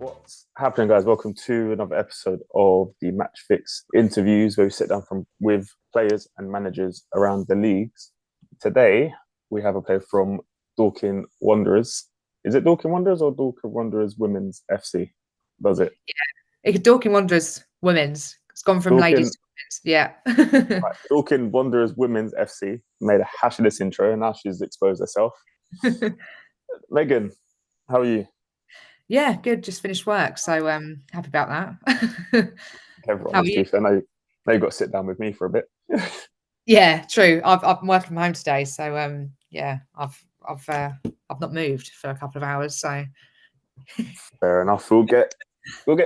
What's happening, guys? Welcome to another episode of the Matchfixx interviews, where we sit down with players and managers around the leagues. Today, we have a player from Dorking Wanderers. Is it Dorking Wanderers or Dorking Wanderers Women's FC? Does it? Yeah, Dorking Wanderers Women's. It's gone from Dorking, ladies to women's. Yeah. right, Dorking Wanderers Women's FC made a hash of this intro, and now she's exposed herself. Megan, how are you? Yeah, good. Just finished work, so happy about that. Everyone How are is you? too fair. Now you've got to sit down with me for a bit. Yeah, true. I've worked from home today, so yeah, I've not moved for a couple of hours, so Fair enough. We'll get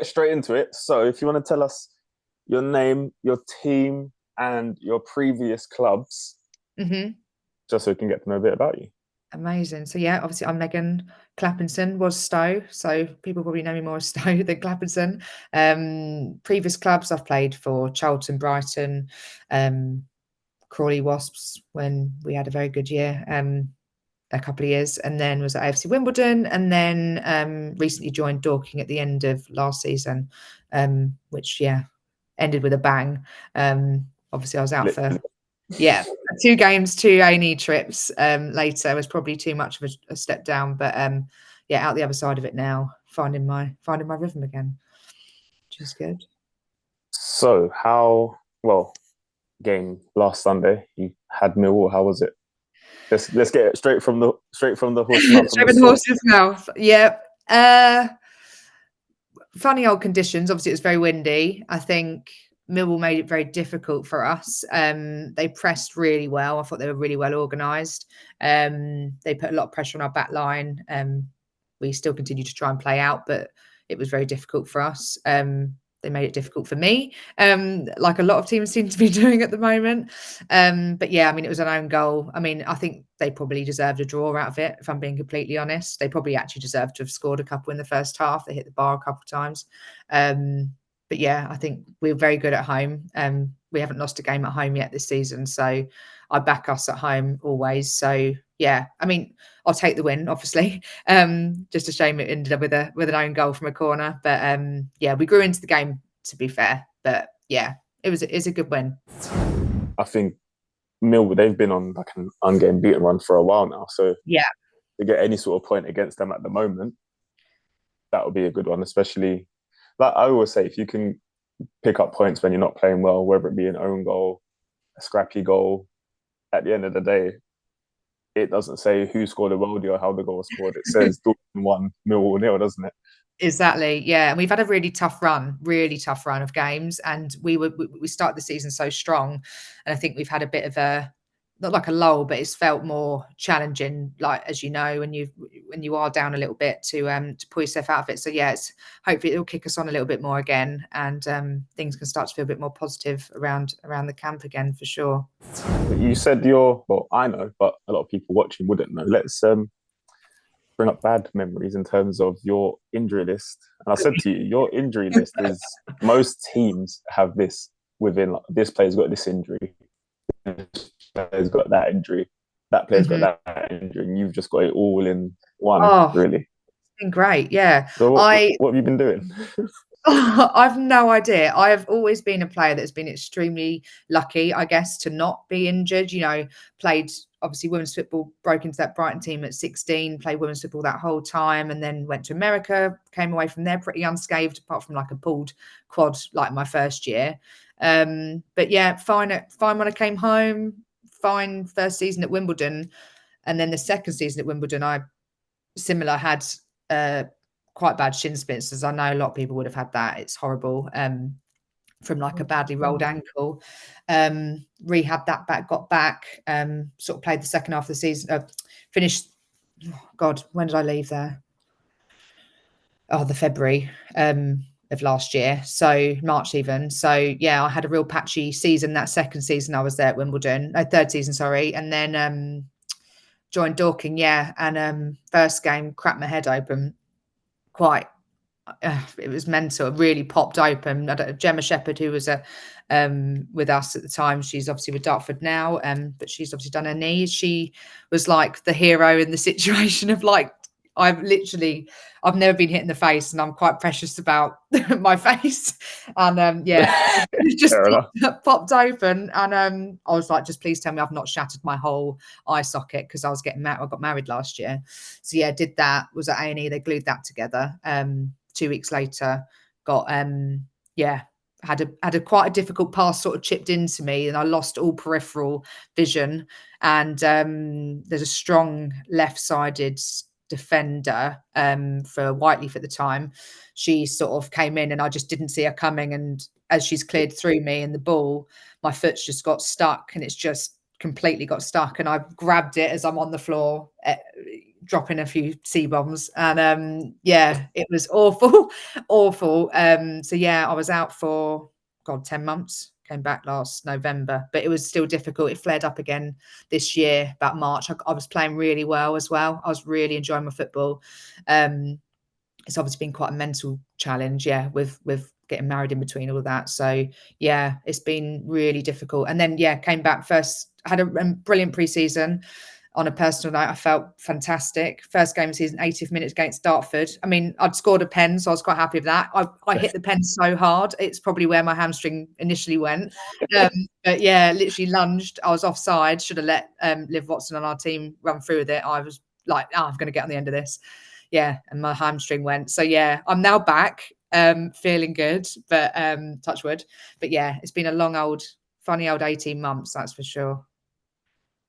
straight into it. So, if you want to tell us your name, your team, and your previous clubs, just so we can get to know a bit about you. Amazing. So yeah, obviously I'm Megan Clapinson, was Stowe, so people probably know me more as Stowe than Clapinson. Previous clubs I've played for Charlton, Brighton, Crawley Wasps when we had a very good year, a couple of years, and then was at AFC Wimbledon, and then recently joined Dorking at the end of last season, which ended with a bang. Obviously I was out for 2 games, 2 A&E trips later was probably too much of a step down, but out the other side of it now, finding my rhythm again, which is good. So, game last Sunday, you had Millwall. How was it? Let's get it straight from the horse's mouth. Straight from the horse's mouth. Yeah. Funny old conditions. Obviously, it was very windy. I think Millwall made it very difficult for us. They pressed really well. I thought they were really well organised. They put a lot of pressure on our back line. We still continue to try and play out, but it was very difficult for us. They made it difficult for me, like a lot of teams seem to be doing at the moment. But yeah, I mean, it was an own goal. I mean, I think they probably deserved a draw out of it, if I'm being completely honest. They probably actually deserved to have scored a couple in the first half. They hit the bar a couple of times. But yeah, I think we're very good at home. We haven't lost a game at home yet this season, so I back us at home always. So yeah, I mean, I'll take the win, obviously. Just a shame it ended up with an own goal from a corner. But yeah, we grew into the game, to be fair. But yeah, it's a good win. I think Millwall, they've been on like an ungetting beaten run for a while now. So yeah, to get any sort of point against them at the moment, that would be a good one. Especially, like I always say, if you can pick up points when you're not playing well, whether it be an own goal, a scrappy goal, at the end of the day, it doesn't say who scored a worldie or how the goal was scored. It says Dortmund 1, Millwall 0, doesn't it? Exactly. Yeah. And we've had a really tough run of games. And we started the season so strong. And I think we've had a bit of not like a lull, but it's felt more challenging, like, as you know, when you are down a little bit to pull yourself out of it. So yeah, hopefully it'll kick us on a little bit more again, and things can start to feel a bit more positive around the camp again, for sure. You said I know, but a lot of people watching wouldn't know. Let's bring up bad memories in terms of your injury list. And I said to you, your injury list is, most teams have this within, like, this player's got this injury, this player's got that injury, that player's got that injury, and you've just got it all in one, really. It's been great, yeah. So what have you been doing? I've no idea. I've always been a player that's been extremely lucky, I guess, to not be injured. You know, played obviously women's football, broke into that Brighton team at 16, played women's football that whole time, and then went to America, came away from there pretty unscathed, apart from like a pulled quad like my first year. But yeah, fine when I came home, fine first season at Wimbledon. And then the second season at Wimbledon, I had quite bad shin splints, as I know a lot of people would have had that. It's horrible. From like a badly rolled ankle. Rehabbed that back, got back, sort of played the second half of the season, finished, when did I leave there? The February of last year, so March even. So yeah, I had a real patchy season that second season I was there at Wimbledon, third season, sorry, and then joined Dorking, and first game cracked my head open quite. It was mental. It really popped open. Gemma Shepherd, who was with us at the time, she's obviously with Dartford now, but she's obviously done her knee. She was like the hero in the situation of like I've never been hit in the face, and I'm quite precious about my face. And yeah, it just Fair enough. popped open, and I was like, just please tell me I've not shattered my whole eye socket, because I was getting married. I got married last year, so yeah, did that. Was at A&E. They glued that together. 2 weeks later, got yeah. Had a quite a difficult pass sort of chipped into me, and I lost all peripheral vision. And there's a strong left-sided defender for Whiteleaf at the time. She sort of came in, and I just didn't see her coming. And as she's cleared through me and the ball, my foot's just got stuck, and it's just completely got stuck. And I grabbed it as I'm on the floor, dropping a few C-bombs. And yeah, it was awful, awful. So yeah, I was out for 10 months. Came back last November, but it was still difficult. It flared up again this year, about March. I was playing really well as well. I was really enjoying my football. It's obviously been quite a mental challenge, yeah, with getting married in between all of that. So yeah, it's been really difficult. And then yeah, came back first, had a brilliant pre-season. On a personal note, I felt fantastic. First game of season, 80th minutes against Dartford. I mean, I'd scored a pen, so I was quite happy with that. I hit the pen so hard. It's probably where my hamstring initially went. But yeah, literally lunged. I was offside. Should have let Liv Watson on our team run through with it. I was like, I'm going to get on the end of this. Yeah, and my hamstring went. So yeah, I'm now back, feeling good, but touch wood. But yeah, it's been a funny old 18 months, that's for sure.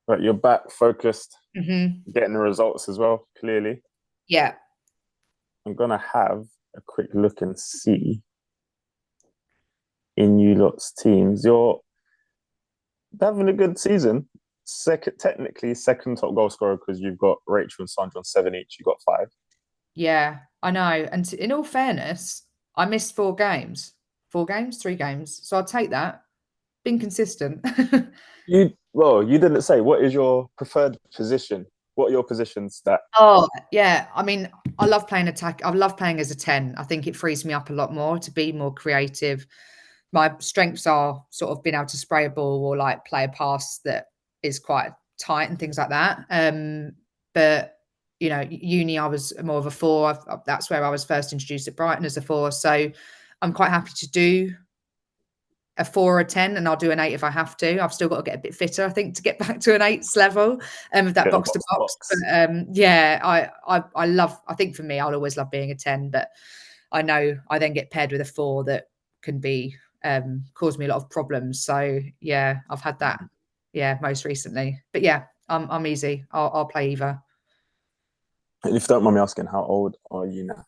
But you're back, focused, Mm-hmm. getting the results as well, clearly. Yeah. I'm going to have a quick look and see in you lot's teams. You're having a good season. Technically, second top goal scorer, because you've got Rachel and Sandra on 7 each. You got 5. Yeah, I know. And in all fairness, I missed 4 games. 4 games, 3 games. So I'll take that. Been consistent. You didn't say what is your preferred position. What are your positions that? Oh, yeah. I mean, I love playing attack. I love playing as a 10. I think it frees me up a lot more to be more creative. My strengths are sort of being able to spray a ball or like play a pass that is quite tight and things like that. But uni, I was more of a 4. That's where I was first introduced at Brighton as a 4. So I'm quite happy to do a 4 or a 10, and I'll do an 8 if I have to. I've still got to get a bit fitter, I think, to get back to an 8's level of that Getting box to box to box. box. But yeah, I love. I think for me, I'll always love being a 10, but I know I then get paired with a 4 that can be cause me a lot of problems. So yeah, I've had that. Yeah, most recently. But yeah, I'm easy. I'll play either. If you don't mind me asking, how old are you now?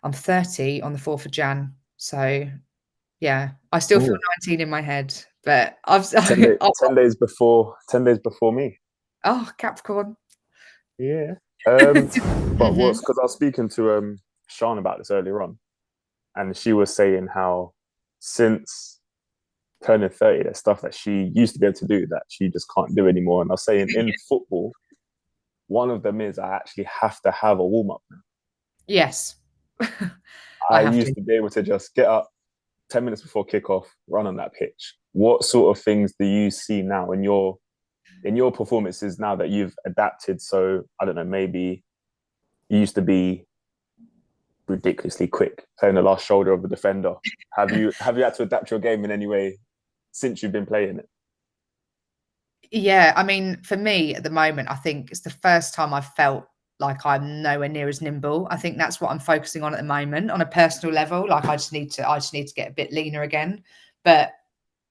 I'm 30 on the 4th of Jan. So yeah, I still feel Ooh, 19 in my head, but I've 10 days before me. oh, Capricorn. Yeah. But Hmm. what's because I was speaking to Sean about this earlier on, and she was saying how since turning 30, there's stuff that she used to be able to do that she just can't do anymore. And I was saying in football, one of them is I actually have to have a warm up now. Yes, I I have to. used to be able to just get up 10 minutes before kickoff, run on that pitch. What sort of things do you see now in your performances now that you've adapted? So I don't know, maybe you used to be ridiculously quick playing the last shoulder of the defender. Have you had to adapt your game in any way since you've been playing it? Yeah, I mean, for me at the moment, I think it's the first time I've felt like I'm nowhere near as nimble. I think that's what I'm focusing on at the moment on a personal level. Like I just need to get a bit leaner again. But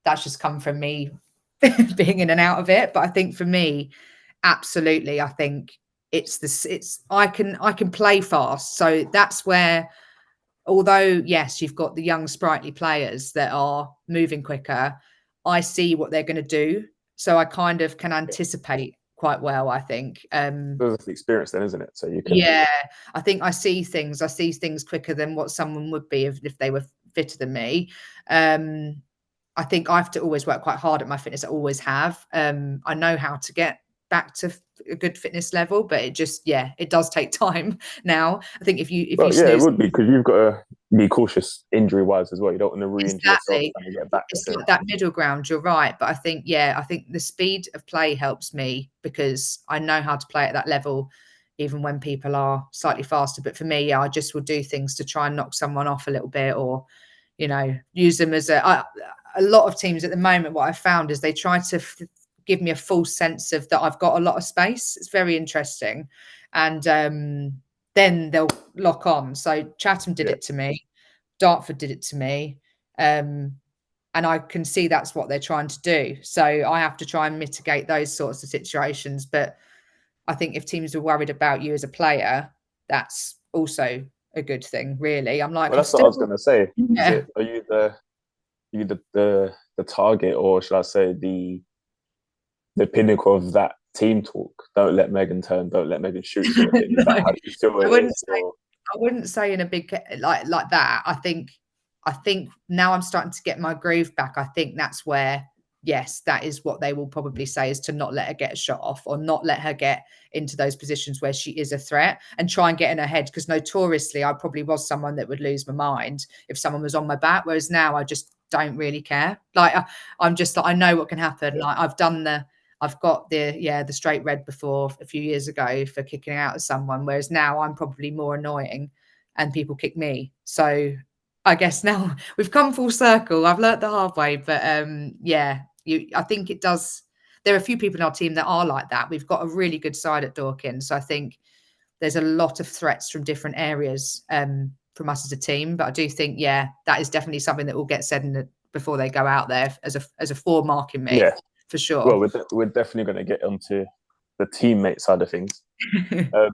that's just come from me being in and out of it. But I think for me, absolutely, I think it's I can play fast. So that's where, although yes, you've got the young sprightly players that are moving quicker, I see what they're going to do, so I kind of can anticipate quite well, I think. It's the experience then, isn't it? So you can. Yeah, I think I see things quicker than what someone would be if they were fitter than me. I think I have to always work quite hard at my fitness. I always have. I know how to get back to a good fitness level, but it does take time now. I think if you Well, yeah, it snooze. would be because you've got to be cautious injury wise as well. You don't want to re-injure yourself Exactly. trying to get back It's to. like that middle ground, you're right. But I think the speed of play helps me because I know how to play at that level even when people are slightly faster. But for me, yeah, I just will do things to try and knock someone off a little bit, or, you know, use them as a lot of teams at the moment, what I've found is they try to give me a false sense of that I've got a lot of space. It's very interesting. And then they'll lock on. So Chatham did it to me. Dartford did it to me. And I can see that's what they're trying to do. So I have to try and mitigate those sorts of situations. But I think if teams are worried about you as a player, that's also a good thing, really. I'm like, Well, I'm that's what I was still, gonna say. Is yeah. it? Are you the target, or should I say the pinnacle of that team talk? Don't let Megan turn. Don't let Megan shoot. Sort of thing. Is No, that how you feel I it wouldn't is? say Or I wouldn't say in a big like that. I think now I'm starting to get my groove back. I think that's where, yes, that is what they will probably say, is to not let her get a shot off, or not let her get into those positions where she is a threat, and try and get in her head. Because notoriously, I probably was someone that would lose my mind if someone was on my back. Whereas now I just don't really care. Like I'm just like, I know what can happen. Like I've got the straight red before a few years ago for kicking out at someone, whereas now I'm probably more annoying and people kick me. So I guess now we've come full circle. I've learnt the hard way, but yeah, I think it does. There are a few people in our team that are like that. We've got a really good side at Dorking, so I think there's a lot of threats from different areas from us as a team. But I do think, yeah, that is definitely something that will get said before they go out there as a foremark in me, yeah, for sure. well, we're definitely going to get onto the teammate side of things. Um,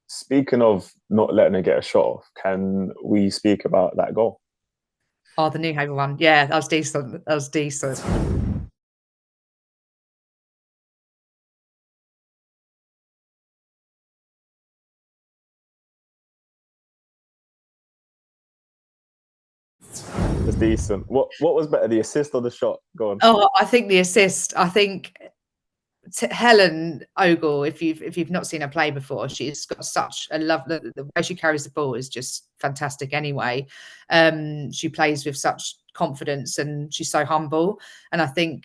Speaking of not letting her get a shot off, can we speak about that goal? Oh, the New Haven one. Yeah, that was decent. That was decent. It's decent. What was better, the assist or the shot? Go on. Oh, I think the assist. I think Helen Ogle, if you've not seen her play before, she's got such a love. The way she carries the ball is just fantastic. Anyway, she plays with such confidence and she's so humble. And I think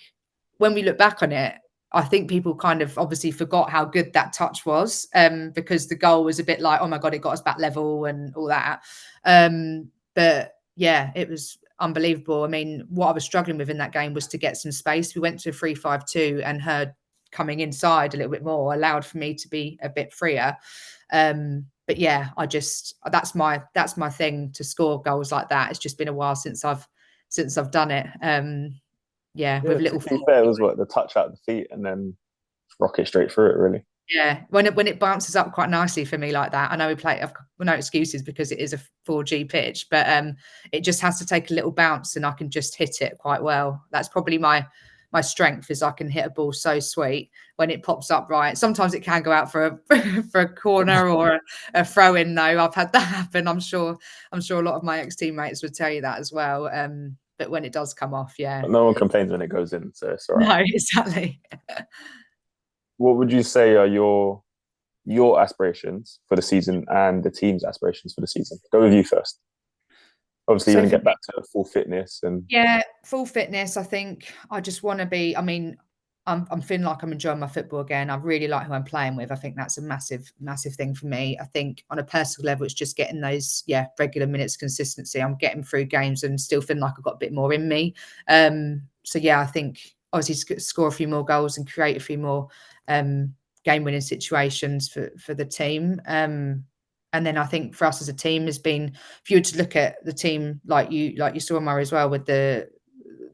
when we look back on it, I think people kind of obviously forgot how good that touch was, because the goal was a bit like, oh my god, it got us back level and all that. But yeah, it was unbelievable. I mean, what I was struggling with in that game was to get some space. We went to a 3-5-2, and her coming inside a little bit more allowed for me to be a bit freer. But yeah, that's my thing, to score goals like that. It's just been a while since I've done it. Yeah, Yeah, with to little be foot. fair, it was what, the touch out the feet and then rocket straight through it, really. Yeah, when it bounces up quite nicely for me like that. I know we play. I've got no excuses because it is a 4G pitch, but it just has to take a little bounce, and I can just hit it quite well. That's probably my strength, is I can hit a ball so sweet when it pops up right. Sometimes it can go out for a for a corner or a throw in. Though I've had that happen. I'm sure a lot of my ex teammates would tell you that as well. But when it does come off, yeah, But no one complains when it goes in, so it's all right. no, exactly. What would you say are your aspirations for the season and the team's aspirations for the season? Go with you first. Obviously, you So want to for get back to full fitness and Yeah, full fitness. I think I just want to be. I mean, I'm feeling like I'm enjoying my football again. I really like who I'm playing with. I think that's a massive thing for me. I think on a personal level, it's just getting those regular minutes consistency. I'm getting through games and still feeling like I've got a bit more in me. So yeah, I think obviously score a few more goals and create a few more game winning situations for the team. And then I think for us as a team has been, if you were to look at the team like you saw, Murray, as well, with the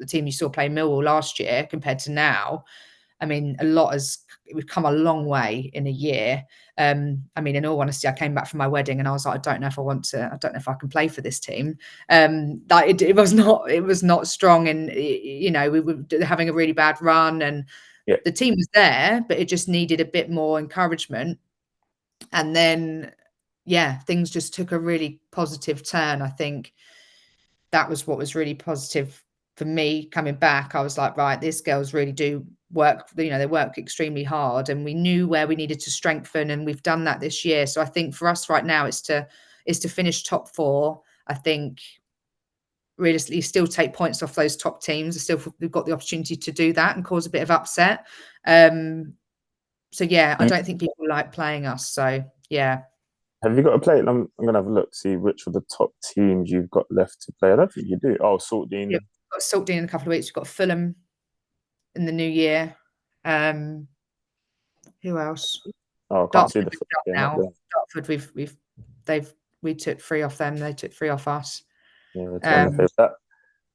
team you saw play Millwall last year compared to now, I mean, we've come a long way in a year. I mean, in all honesty, I came back from my wedding and I was like, I don't know if I can play for this team. Like it was not strong, and you know, we were having a really bad run, and yeah. the team was there, but it just needed a bit more encouragement. And then yeah, things just took a really positive turn. I think that was what was really positive for me coming back. I was like, right, these girls really do work, you know, they work extremely hard, and we knew where we needed to strengthen, and we've done that this year. So I think for us right now is to finish top four. I think realistically still take points off those top teams. We've got the opportunity to do that and cause a bit of upset. So yeah, I don't think people like playing us. So yeah. Have you got to play? I'm gonna have a look, see which of the top teams you've got left to play. I don't think you do. Oh, Yeah, Saltdean. we've got Saltdean in a couple of weeks. We've got Fulham in the new year. Who else? Oh, I can't see Dartford the we've first done game up now. there. Dartford we took 3 off them. They took 3 off us. Yeah, to be Um, honest,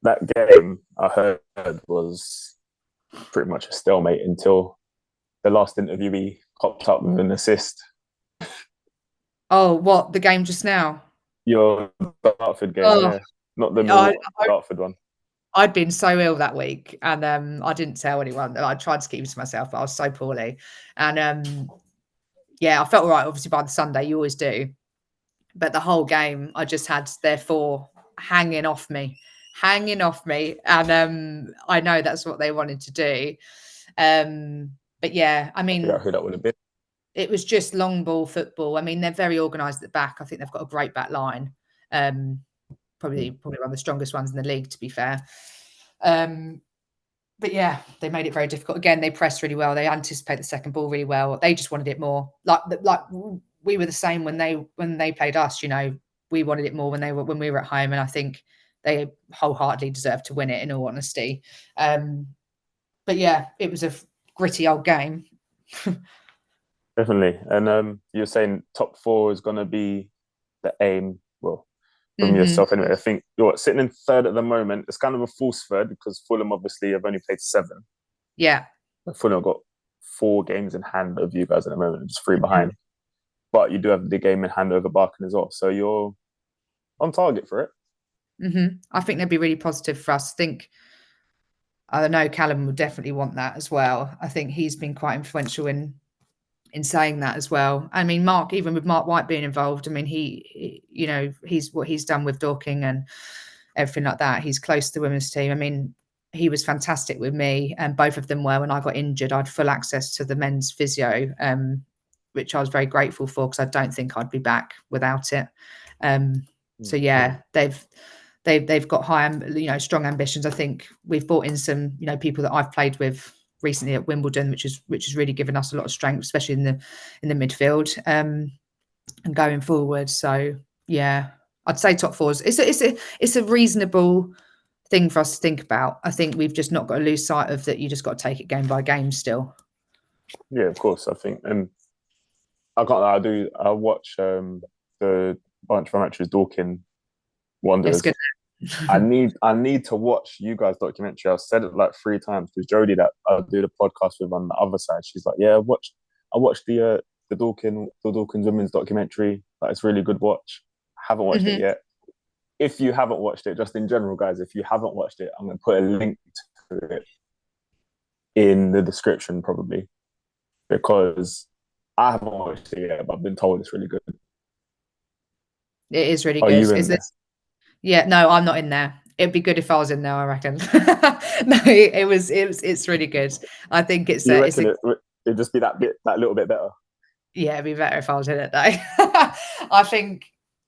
that game I heard was pretty much a stalemate until the last interviewee popped up with an assist. oh, what the game just now? Your Dartford game, Oh, yeah, not the I, Millwall Dartford one. I'd been so ill that week, and I didn't tell anyone. I tried to keep it to myself, but I was so poorly. And yeah, I felt all right. Obviously, by the Sunday, you always do. But the whole game, I just had their 4 hanging off me, and I know that's what they wanted to do. But yeah, I I figure out mean, who that would have been. it was just long ball football. I mean, they're very organised at the back. I think they've got a great back line. Probably one of the strongest ones in the league, to be fair. But yeah, they made it very difficult. Again, they pressed really well. They anticipate the second ball really well. They just wanted it more. Like we were the same when they played us. You know, we wanted it more when we were at home, and I think they wholeheartedly deserved to win it. In all honesty, but yeah, it was a gritty old game. Definitely. And you're saying top four is going to be the aim. Well, from Mm-hmm. yourself anyway. I think you're sitting in third at the moment. It's kind of a false third because Fulham obviously have only played 7. Yeah. But Fulham have got 4 games in hand of you guys at the moment, just 3 behind. But you do have the game in hand over Barking as well. So you're on target for it. Mm-hmm. I think they'd be really positive for us. I know Callum would definitely want that as well. I think he's been quite influential in saying that as well. I mean, Mark, even with Mark White being involved, I mean, you know, he's what he's done with Dorking and everything like that. He's close to the women's team. I mean, he was fantastic with me, and both of them were. When I got injured, I had full access to the men's physio, which I was very grateful for because I don't think I'd be back without it. So yeah, they've got high, you know, strong ambitions. I think we've brought in some, you know, people that I've played with recently at Wimbledon, which has really given us a lot of strength, especially in the midfield, and going forward. So yeah, I'd say top fours. It's a reasonable thing for us to think about. I think we've just not got to lose sight of that. You just got to take it game by game still. Yeah, of course. I think, and I can't lie, I watch the bunch of matches Dorking It's Wanderers. good. I need to watch you guys' documentary. I've said it like 3 times because Jodie that I do the podcast with on the other side, she's like, yeah, I watched the Dawkins women's documentary. Like, it's really good watch. Haven't watched it yet. If you haven't watched it, just in general, guys, if you haven't watched it, I'm gonna put a link to it in the description probably because I haven't watched it yet, but I've been told it's really good. It is really Are good. you in Is there? this? Yeah, no, I'm not in there. It'd be good if I was in there, I reckon. No, it's really good. I think You it's reckon a it'd just be that little bit better? yeah, it'd be better if I was in it though. I think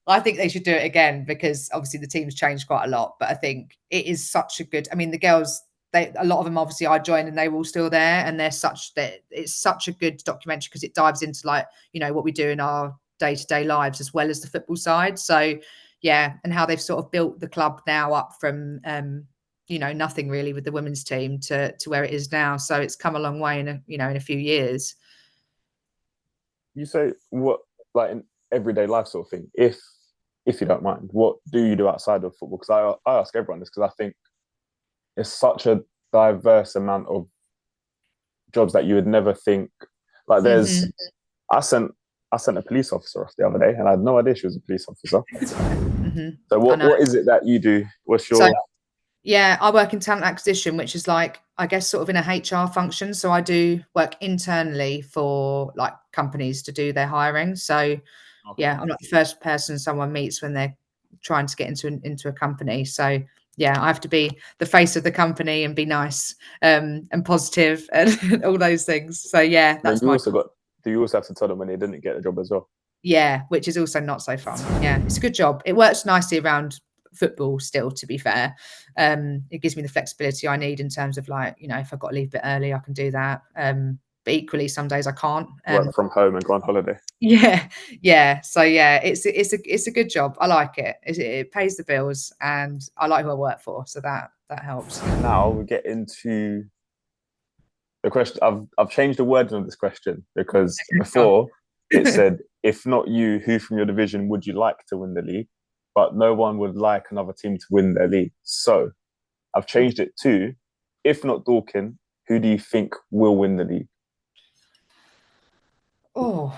I think they should do it again because obviously the team's changed quite a lot. But I think it is such a good. I mean, the girls, a lot of them obviously I joined and they were all still there, and it's such a good documentary because it dives into like, you know, what we do in our day-to-day lives as well as the football side. So yeah, and how they've sort of built the club now up from you know, nothing really with the women's team to where it is now. So it's come a long way in a few years. You say what, like, in everyday life sort of thing. If you don't mind, what do you do outside of football? Because I ask everyone this because I think it's such a diverse amount of jobs that you would never think. Like, Mm-hmm. I sent I sent a police officer off the other day, and I had no idea she was a police officer. Mm-hmm. So I know. what is it that you do? What's So your yeah, I work in talent acquisition, which is like, I guess, sort of in a HR function. So I do work internally for like companies to do their hiring. So okay? yeah, I'm not the first person someone meets when they're trying to get into a company. So yeah, I have to be the face of the company and be nice, and positive and all those things. So yeah, And then that's my do you also have to tell them when they didn't get a job as well? yeah, which is also not so fun. Yeah, it's a good job. It works nicely around football still, to be fair. It gives me the flexibility I need in terms of like, you know, if I've got to leave a bit early, I can do that. but equally some days I can't. Work from home and go on holiday. Yeah, yeah. So yeah, it's a good job. I like it. It pays the bills, and I like who I work for, so that helps. Now we get into the question. I've changed the wording of this question because before it said, if not you, who from your division would you like to win the league? But no one would like another team to win their league. So I've changed it to, if not Dorking, who do you think will win the league? Oh,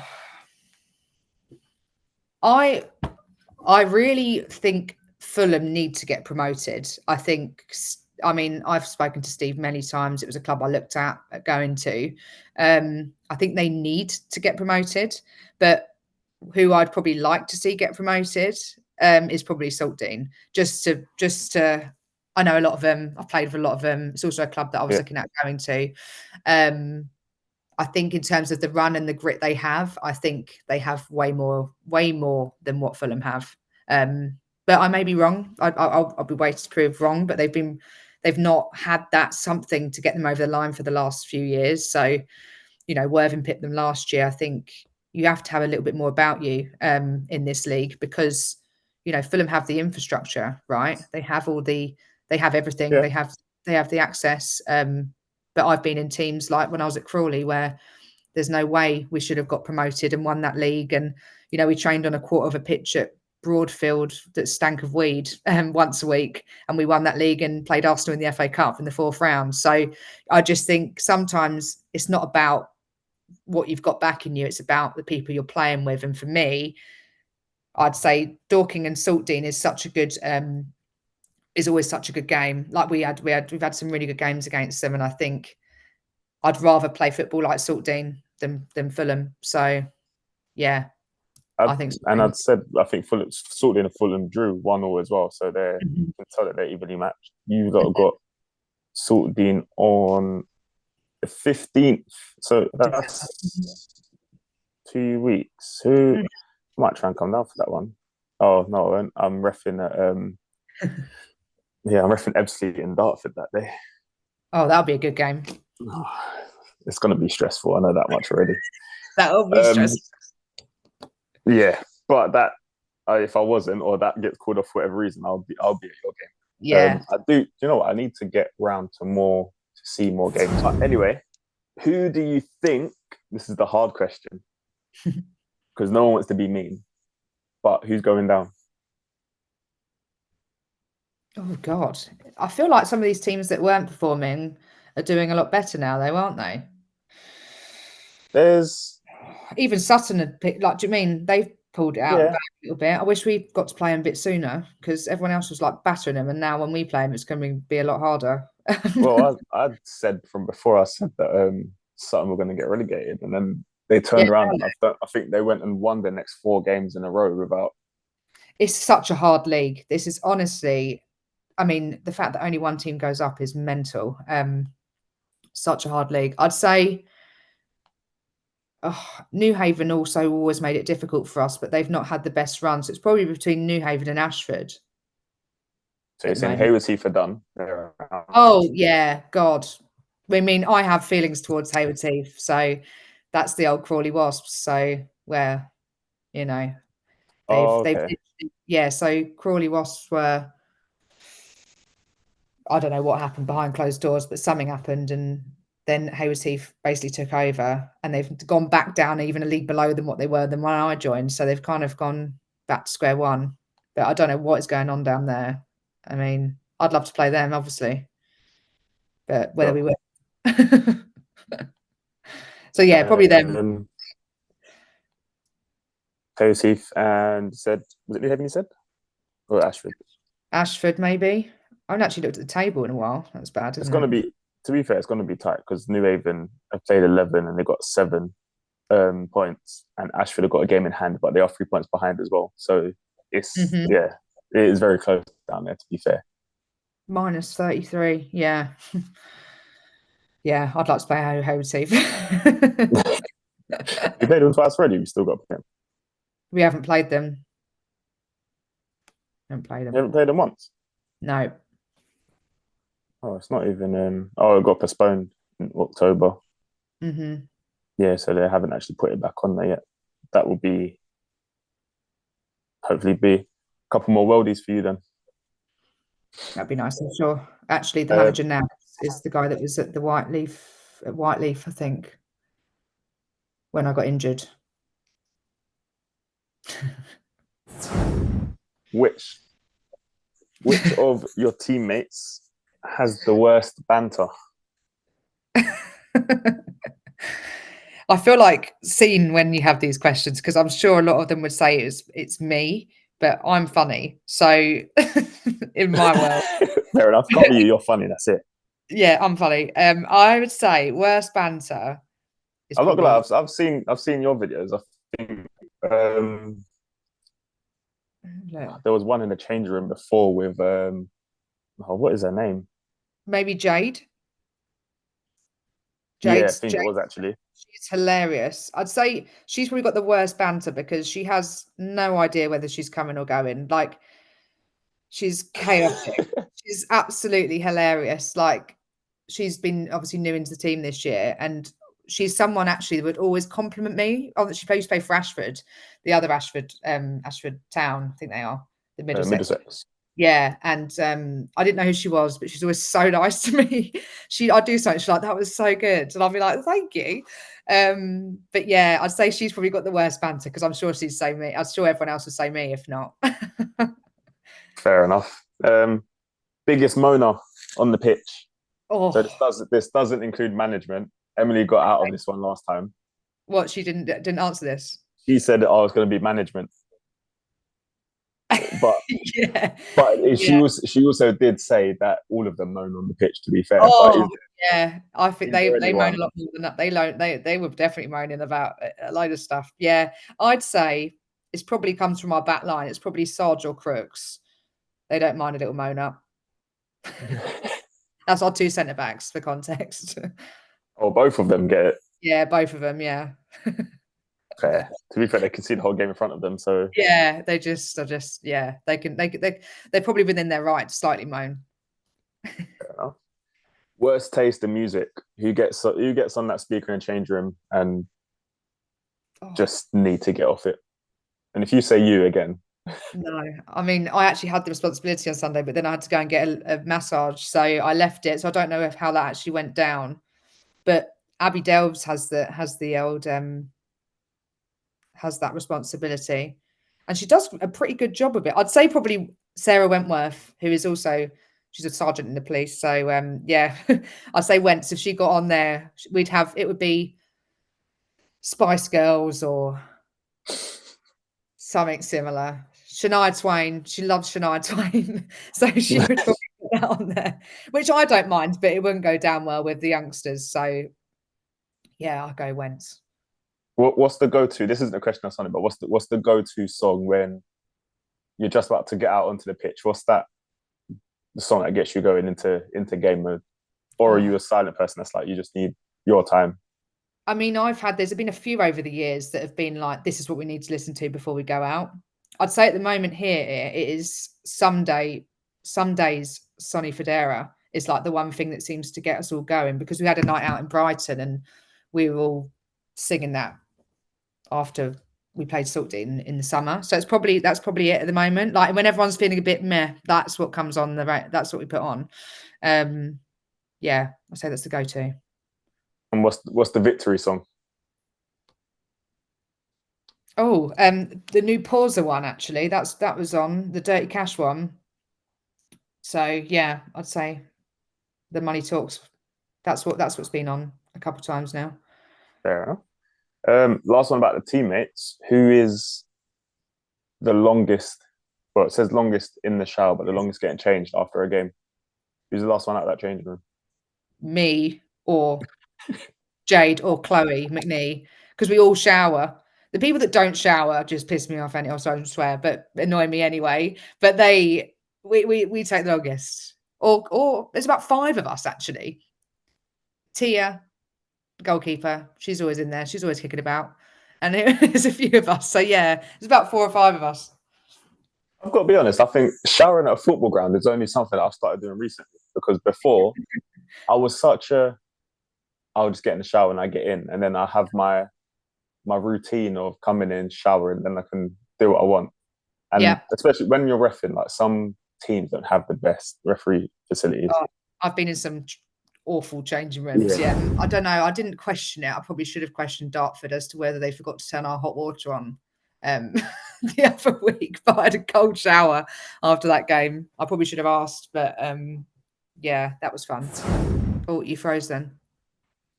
I I really think Fulham need to get promoted. I mean, I've spoken to Steve many times. It was a club I looked at going to. I think they need to get promoted, but who I'd probably like to see get promoted is probably Saltdean. Just to, I know a lot of them. I've played with a lot of them. It's also a club that I was Yeah, looking at going to. I think in terms of the run and the grit they have, I think they have way more than what Fulham have. But I may be wrong. I'll be waiting to prove wrong. But they've not had that something to get them over the line for the last few years. So, Worthing pipped them last year. I think you have to have a little bit more about you in this league because Fulham have the infrastructure, right? They have everything. yeah, They have the access. But I've been in teams like when I was at Crawley where there's no way we should have got promoted and won that league. And, we trained on a quarter of a pitch at Broadfield that stank of weed once a week. And we won that league and played Arsenal in the FA Cup in the fourth round. So I just think sometimes it's not about what you've got back in you. It's about the people you're playing with. And for me, I'd say Dorking and Saltdean is always such a good game. Like we've had some really good games against them, and I think I'd rather play football like Saltdean than Fulham. So yeah, I'd, I think and Saltdean. I'd said I think Fulham, Saltdean and Fulham drew 1-1 as well, so Mhm. you can tell that they're evenly matched. You've got Saltdean on the 15th, so December. that's 2 weeks. Who might try and come down for that one? Oh no, I'm reffing at yeah, I'm reffing Ebbsfleet and Dartford that day. Oh, that'll be a good game. It's going to be stressful. I know that much already. That'll be Um, stressful. yeah, but that if I wasn't or that gets called off for whatever reason, I'll be at your game. Yeah. I do. Do you know what? I need to get round to see more games. But anyway, who do you think? This is the hard question because no one wants to be mean. But who's going down? Oh God, I feel like some of these teams that weren't performing are doing a lot better now, though, aren't they? There's Even Sutton had picked. Like, do you mean they've pulled it out the yeah. back a little bit? I wish we got to play them a bit sooner because everyone else was like battering them, and now when we play them, it's going to be a lot harder. Well, I said from before. I said that Sutton were going to get relegated, and then they Yeah, turned around and I think they went and won the next 4 games in a row without. it's such a hard league. This is honestly, I mean, the fact that only one team goes up is mental. Such a hard league. I'd say New Haven also always made it difficult for us, but they've not had the best run. So it's probably between New Haven and Ashford So at you're the saying moment. Hayward Heath are done? They're out. Oh yeah, God. I mean, I have feelings towards Hayward Heath, so that's the old Crawley Wasps. So where you know Oh, they've okay. yeah. So Crawley Wasps were, I don't know what happened behind closed doors, but something happened, and then Hayward Heath basically took over, and they've gone back down even a league below than what they were than when I joined. So they've kind of gone back to square one. But I don't know what is going on down there. I mean, I'd love to play them, obviously, but whether we Sure. will. So yeah, probably them. Um, Hayward Heath and said, was it New Haven you said? Or Ashford? Ashford, maybe. I haven't actually looked at the table in a while. That's bad, It's isn't going to it? be, to be fair, it's going to be tight because New Haven have played 11 and they got 7 points, and Ashford have got a game in hand, but they are 3 points behind as well. So it's, Hmm. yeah, it is very close down there, to be fair. Minus 33. Yeah. Yeah, I'd like to play Hayward Heath. We played them twice already. We still got them. We haven't played them. Haven't played We them. haven't played them once. No. Oh, it's not even. Oh, it got postponed in October. Hmm. Yeah, so they haven't actually put it back on there yet. That will be hopefully be a couple more worldies for you then. That'd be nice, I'm sure. Actually, the Uh, manager now is the guy that was at the White Leaf, I think, when I got injured. which which of your teammates has the worst banter? I feel like seen when you have these questions because I'm sure a lot of them would say it's me, but I'm funny. So in my world, Fair enough. Can't be you. You're funny. That's it. yeah, I'm funny. I would say worst banter is I'm not gonna lie. probably I've seen your videos. I think look, there was one in the change room before with oh, what is her name? maybe Jade. Yeah, I Jade's think it Jade. was actually. She's hilarious. I'd say she's probably got the worst banter because she has no idea whether she's coming or going. Like she's chaotic. She's absolutely hilarious. Like she's been obviously new into the team this year, and she's someone actually that would always compliment me. Oh, that she used to play for Ashford, the other Ashford, Ashford Town, I think they are the Middlesex. Middlesex. Yeah, and I didn't know who she was, but she's always so nice to me. I'd do something, she's like, that was so good. And I'll be like, thank you. But yeah, I'd say she's probably got the worst banter because I'm sure she's say me. I'm sure everyone else would say me if not. Fair enough. Biggest moaner on the pitch. So Oh, this doesn't include management. Emily got out of this one last time. what she didn't answer this. She said that I was going to be management, but Yeah, she yeah. was she also did say that all of them moan on the pitch. To be fair, but Oh, yeah. I think is there they moan a anyone? lot more than that. They were definitely moaning about a load of stuff. Yeah, I'd say it's probably comes from our back line. It's probably Sarge or Crooks. They don't mind a little moan up. That's our two centre backs for context. Oh, both of them get it. Yeah, both of them. Yeah, Fair. To be fair, they can see the whole game in front of them. So yeah. They just are just yeah. They're probably within their right to slightly moan. fair enough. Worst taste in music. Who gets on that speaker in the change room and Oh, just need to get off it? And if you say you again, no, I mean, I actually had the responsibility on Sunday, but then I had to go and get a massage, so I left it. So I don't know how that actually went down. But Abby Delves has the old has that responsibility, and she does a pretty good job of it. I'd say probably Sarah Wentworth, who is also she's a sergeant in the police. So yeah, I'd say Wentz if she got on there, it would be Spice Girls or something similar. Shania Twain, she loves Shania Twain, so she would probably put that on there, which I don't mind, but it wouldn't go down well with the youngsters. So yeah, I'll go Wentz. what's the go-to? This isn't a question of something, but what's the go-to song when you're just about to get out onto the pitch? What's that the song that gets you going into game mode? Or are Oh, you a silent person that's like you just need your time? I mean, there's been a few over the years that have been like, this is what we need to listen to before we go out. I'd say at the moment here, it is some days, Sonny Fodera is like the one thing that seems to get us all going because we had a night out in Brighton and we were all singing that after we played Saltdean in the summer. So that's probably it at the moment. Like when everyone's feeling a bit meh, that's what comes on that's what we put on. Um, yeah, I'd say that's the go-to. And what's the victory song? Oh, the new Pauser one actually. That was on the Dirty Cash one. So yeah, I'd say the Money Talks. That's what's been on a couple of times now. Fair enough. Last one about the teammates. Who is the longest? Well, it says longest in the shower, but the longest getting changed after a game. Who's the last one out of that changing room? Me or Jade or Chloe McNee because we all shower. The people that don't shower just piss me off. Any, I'm sorry to swear, but annoy me anyway. But we take the longest. Or there's about five of us actually. Tia, goalkeeper. She's always in there. She's always kicking about. And there's a few of us. So yeah, there's about 4 or 5 of us. I've got to be honest. I think showering at a football ground is only something that I've started doing recently because before I was such a I'll just get in the shower and I get in, and then I have my routine of coming in, showering, then I can do what I want. And Yeah. especially when you're reffing, like some teams don't have the best referee facilities. Oh, I've been in some awful changing rooms. Yeah, Yeah. I don't know. I didn't question it. I probably should have questioned Dartford as to whether they forgot to turn our hot water on um, the other week, but I had a cold shower after that game. I probably should have asked, but yeah, that was fun. Oh, you froze then.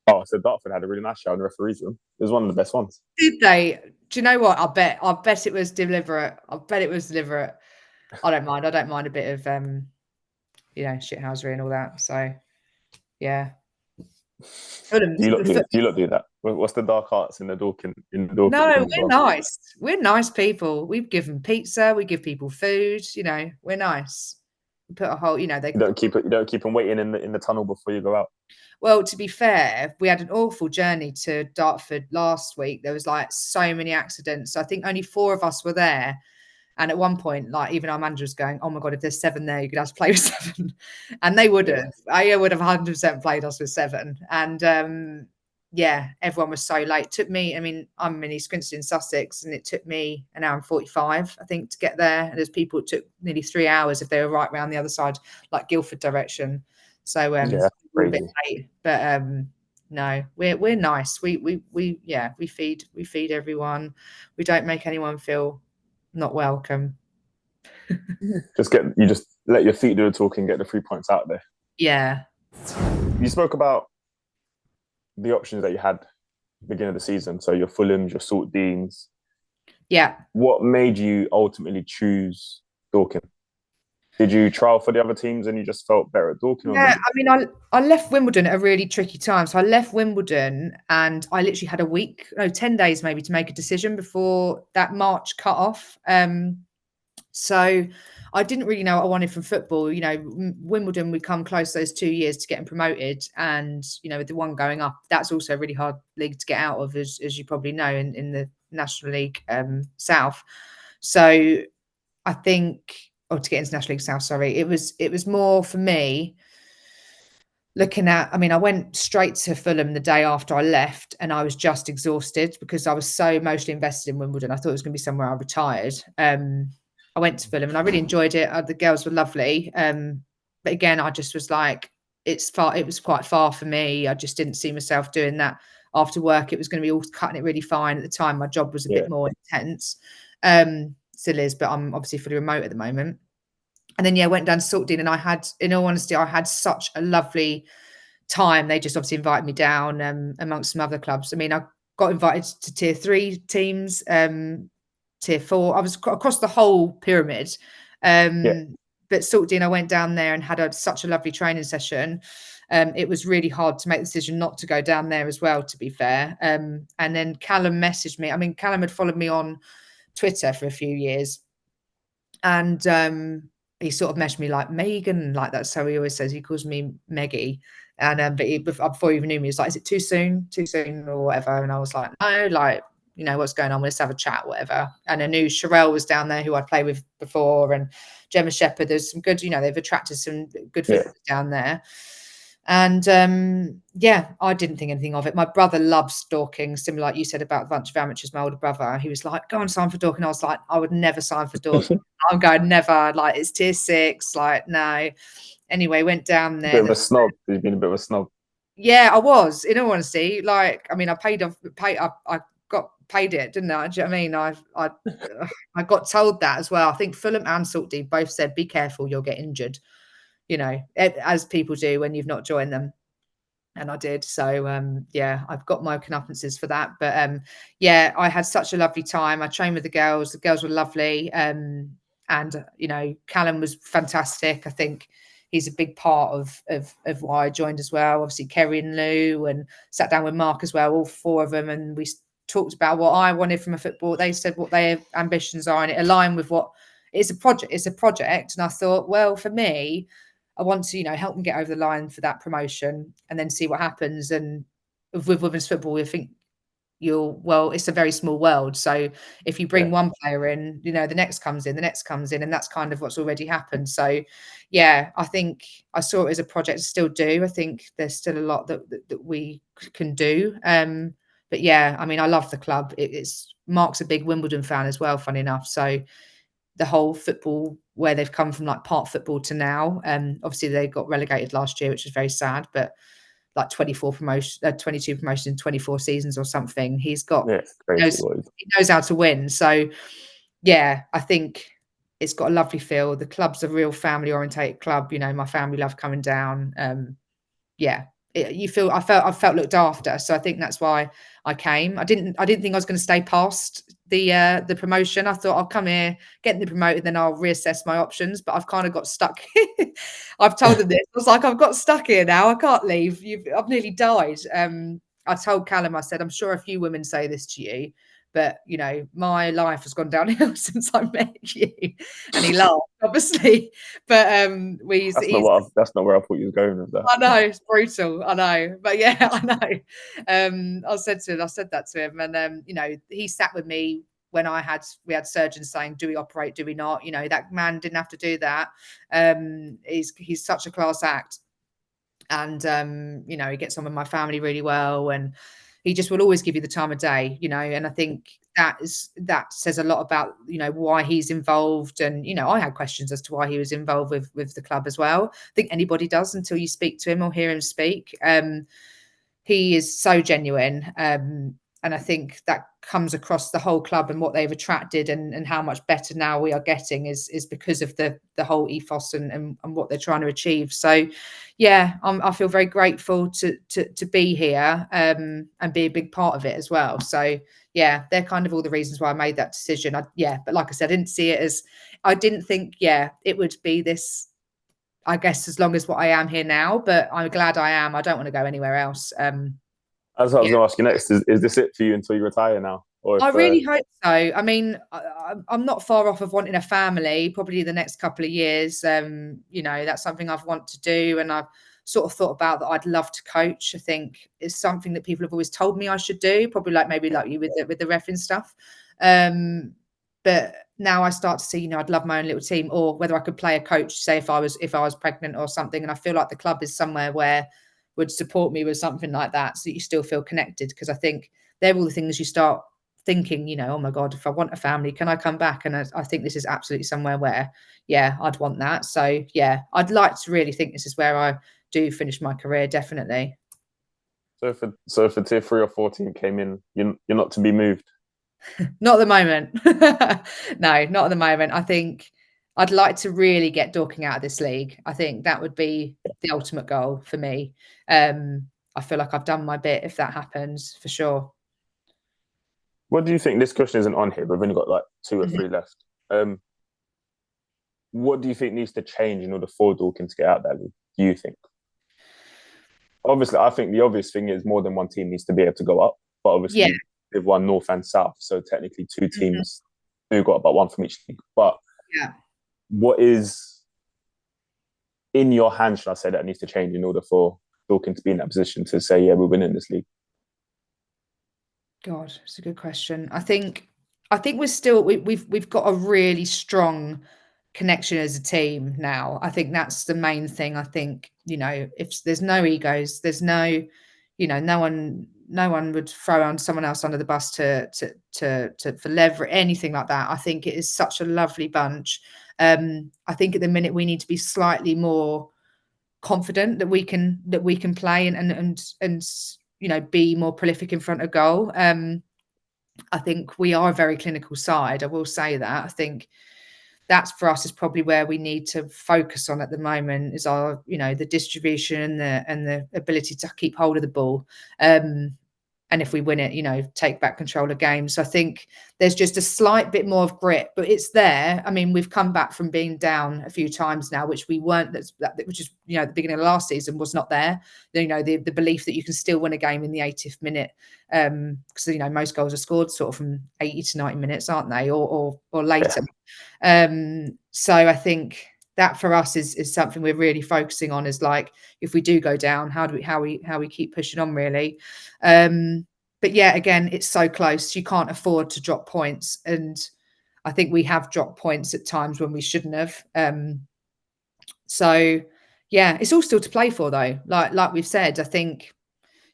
oh, so Dartford had a really nice show in the referees room. It was one of the best ones. Did they? Do you know what? I bet it was deliberate. I bet it was deliberate. I don't mind. I don't mind a bit of shithousery and all that. So yeah. Do Fulham's you lot the do? foot. Do you lot do that? What's the dark arts in the Dorking No, room as we're well? nice. We're nice people. We've given pizza. We give people food. We're nice. We put a whole. They. You don't keep them waiting in the tunnel before you go out. Well, to be fair, we had an awful journey to Dartford last week. There was like so many accidents. I think only 4 of us were there. And at one point, like even our manager was going, "Oh my god, if there's 7 there, you could have to play with 7," and they would Yeah, have. I would have 100% played us with 7. And yeah, everyone was so late. It took me. I mean, I'm in East Grinstead in Sussex, and it took me an hour and 45, I think, to get there. And there's people it took nearly 3 hours if they were right around the other side, like Guildford direction. So yeah, we were a bit crazy. late, but no, we're nice. We feed everyone. We don't make anyone feel not welcome. You just let your feet do the talking, get the 3 points out there. Yeah. You spoke about the options that you had beginning of the season. So your Fulhams, your Salt Deans. Yeah. What made you ultimately choose Dorking? Did you trial for the other teams and you just felt better at Dorking, or Yeah, did I mean, I left Wimbledon at a really tricky time. So I left Wimbledon and I literally had a week, no, 10 days maybe to make a decision before that March cut off. So I didn't really know what I wanted from football. Wimbledon, we come close those 2 years to getting promoted. And, with the one going up, that's also a really hard league to get out of, as you probably know, in the National League South. So I think, or to get into National League South, sorry, it was more for me looking at, I mean, I went straight to Fulham the day after I left and I was just exhausted because I was so emotionally invested in Wimbledon. I thought it was going to be somewhere I retired. I went to Fulham and I really enjoyed it. The girls were lovely. But again, I just was like, it was quite far for me. I just didn't see myself doing that after work. It was going to be all cutting it really fine. At the time, my job was a yeah, bit more intense. Still is, but I'm obviously fully remote at the moment. And then, yeah, went down to Saltdean and in all honesty, I had such a lovely time. They just obviously invited me down amongst some other clubs. I mean, I got invited to tier 3 teams, tier 4. I was across the whole pyramid. yeah, But Saltdean, I went down there and had such a lovely training session. It was really hard to make the decision not to go down there as well, to be fair. And then Callum messaged me. I mean, Callum had followed me on Twitter for a few years. And he sort of messaged me like Megan, like that's how he always says. He calls me Meggie. And but before he even knew me, he was like, "Is it too soon? Too soon or whatever?" And I was like, "No, like, what's going on? Let's have a chat, whatever." And I knew Sherelle was down there, who I'd played with before, and Gemma Shepherd. There's some good, they've attracted some good yeah. footballers down there. And yeah, I didn't think anything of it. My brother loves Dorking, similar like you said about a bunch of amateurs. My older brother, he was like, "Go and sign for Dorking." I was like, "I would never sign for Dorking. I'm going never. Like, it's tier 6. Like, no." Anyway, went down there. Bit of a snob. You've been a bit of a snob. Yeah, I was. In all honesty, like, I mean, I got paid it, didn't I? Do you know what I mean? I got told that as well. I think Fulham and Saltdean both said, "Be careful, you'll get injured." As people do when you've not joined them. And I did. So yeah, I've got my comeuppances for that. But yeah, I had such a lovely time. I trained with the girls. The girls were lovely. And Callum was fantastic. I think he's a big part of why I joined as well. Obviously, Kerry and Lou, and sat down with Mark as well, all 4 of them, and we talked about what I wanted from a football. They said what their ambitions are, and it aligned with what it's a project. It's a project, and I thought, well, for me, I want to, help them get over the line for that promotion and then see what happens. And with women's football, I think it's a very small world. So if you bring Yeah. one player in, the next comes in, the next comes in, and that's kind of what's already happened. So yeah, I think I saw it as a project, still do. I think there's still a lot that we can do. But yeah, I mean, I love the club. It's Mark's a big Wimbledon fan as well, funny enough. So the whole football, where they've come from, like part football to now. Obviously they got relegated last year, which was very sad, but like 22 promotions in 24 seasons or something. Yeah, it's He crazy knows, what he's. he knows how to win. So yeah, I think it's got a lovely feel. The club's a real family orientated club. My family love coming down. Yeah, I felt looked after. So I think that's why I came. I didn't think I was going to stay past the promotion. I thought I'll come here, get promoted, then I'll reassess my options. But I've kind of got stuck. I've told them this. I was like, I've got stuck here now. I can't leave. I've nearly died. I told Callum, I said, I'm sure a few women say this to you, but my life has gone downhill since I met you. And he laughed, obviously. But That's not where I thought you was going with that. I know, it's brutal. I know. But yeah, I know. I said that to him. And he sat with me when we had surgeons saying, do we operate, do we not? That man didn't have to do that. He's such a class act. And he gets on with my family really well, and he just will always give you the time of day, and I think that says a lot about why he's involved. And I had questions as to why he was involved with the club as well. I think anybody does until you speak to him or hear him speak. He is so genuine, and I think that comes across the whole club, and what they've attracted, and how much better now we are getting is because of the whole ethos and what they're trying to achieve. So yeah, I feel very grateful to be here, and be a big part of it as well. So yeah, they're kind of all the reasons why I made that decision. But like I said, I didn't think it would be this, I guess, as long as what I am here now, but I'm glad I am. I don't want to go anywhere else. That's what I was Yeah, going to ask you next. Is this it for you until you retire now, or I if really hope so. I mean, I'm not far off of wanting a family, probably the next couple of years. That's something I've wanted to do, and I've sort of thought about that. I'd love to coach. I think it's something that people have always told me I should do, probably maybe like you with the ref and stuff. But now I start to see, I'd love my own little team, or whether I could play a coach, say if I was pregnant or something. And I feel like the club is somewhere where would support me with something like that, so that you still feel connected. Because I think they're all the things you start thinking, oh my God, if I want a family, can I come back? And I think this is absolutely somewhere where, yeah, I'd want that. So yeah, I'd like to really think this is where I do finish my career, definitely. so if a tier 3 or 4 team came in, you're not to be moved. Not at the moment. No, not at the moment. I think I'd like to really get Dorking out of this league. I think that would be the ultimate goal for me. I feel like I've done my bit if that happens, for sure. What do you think? This question isn't on here. We've only got like 2 or 3 left. Um, what do you think needs to change in order for Dorking to get out that league? Do you think? Obviously, I think the obvious thing is more than one team needs to be able to go up. But Yeah. obviously, they've won North and South, so technically 2 Mhm. teams do got about one from each league. But Yeah. what is in your hands, should I say, that needs to change in order for Dorking to be in that position to say, yeah, we're winning this league? God, it's a good question. I think we've got a really strong connection as a team now. I think that's the main thing. I think, if there's no egos, there's no one would throw on someone else under the bus to for leverage, anything like that. I think it is such a lovely bunch. I think at the minute we need to be slightly more confident that we can play and be more prolific in front of goal. I think we are a very clinical side. I will say that. I think that's for us is probably where we need to focus on at the moment is our, the distribution and the ability to keep hold of the ball. And if we win it, take back control of games. So I think there's just a slight bit more of grit, but it's there. I mean, we've come back from being down a few times now, which we weren't, which is, the beginning of last season was not there. The belief that you can still win a game in the 80th minute. Because, most goals are scored sort of from 80 to 90 minutes, aren't they? Or later. So I think that for us is something we're really focusing on, is like, if we do go down, how we keep pushing on, really. but yeah, again, it's so close. You can't afford to drop points. And I think we have dropped points at times when we shouldn't have. So yeah, it's all still to play for though. Like we've said, I think,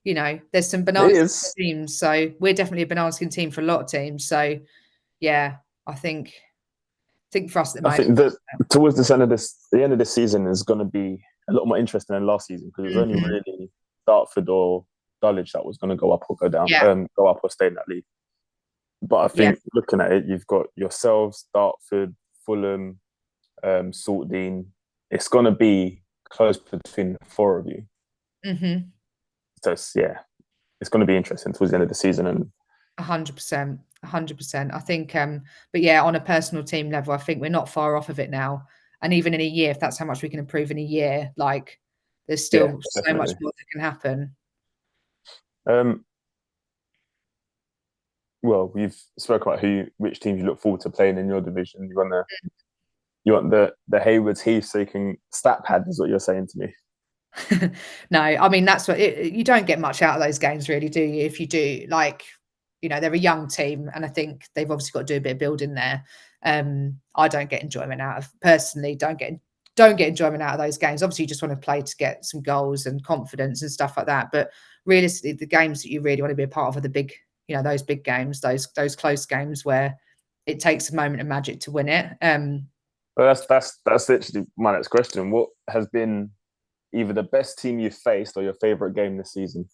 there's some It banana is. teams. So we're definitely a banana skin team for a lot of teams. So yeah, I think for us at the I moment. think that towards the end of this season is going to be a lot more interesting than last season because it was only Mhm. really Dartford or Dulwich that was going to go up or go down, Yeah, go up or stay in that league. But I yeah. think looking at it, you've got yourselves, Dartford, Fulham, Saltdean. It's going to be close between the four of you. Mhm. So yeah, it's going to be interesting towards the end of the season. And 100%. 100%. I think, but yeah, on a personal team level, I think we're not far off of it now. And even in a year, if that's how much we can improve in a year, like there's yeah, still so much definitely. more that can happen. Um, well, we've spoke about which teams you look forward to playing in your division. You want the Haywards Heath so you can stat pad is what you're saying to me. No, I mean that's what you don't get much out of those games, really, do you? If you do, they're a young team, and I think they've obviously got to do a bit of building there. I don't get enjoyment out of personally. Don't get enjoyment out of those games. Obviously, you just want to play to get some goals and confidence and stuff like that. But realistically, the games that you really want to be a part of are the big, those big games, those close games where it takes a moment of magic to win it. But that's literally my next question. What has been either the best team you've faced or your favorite game this season?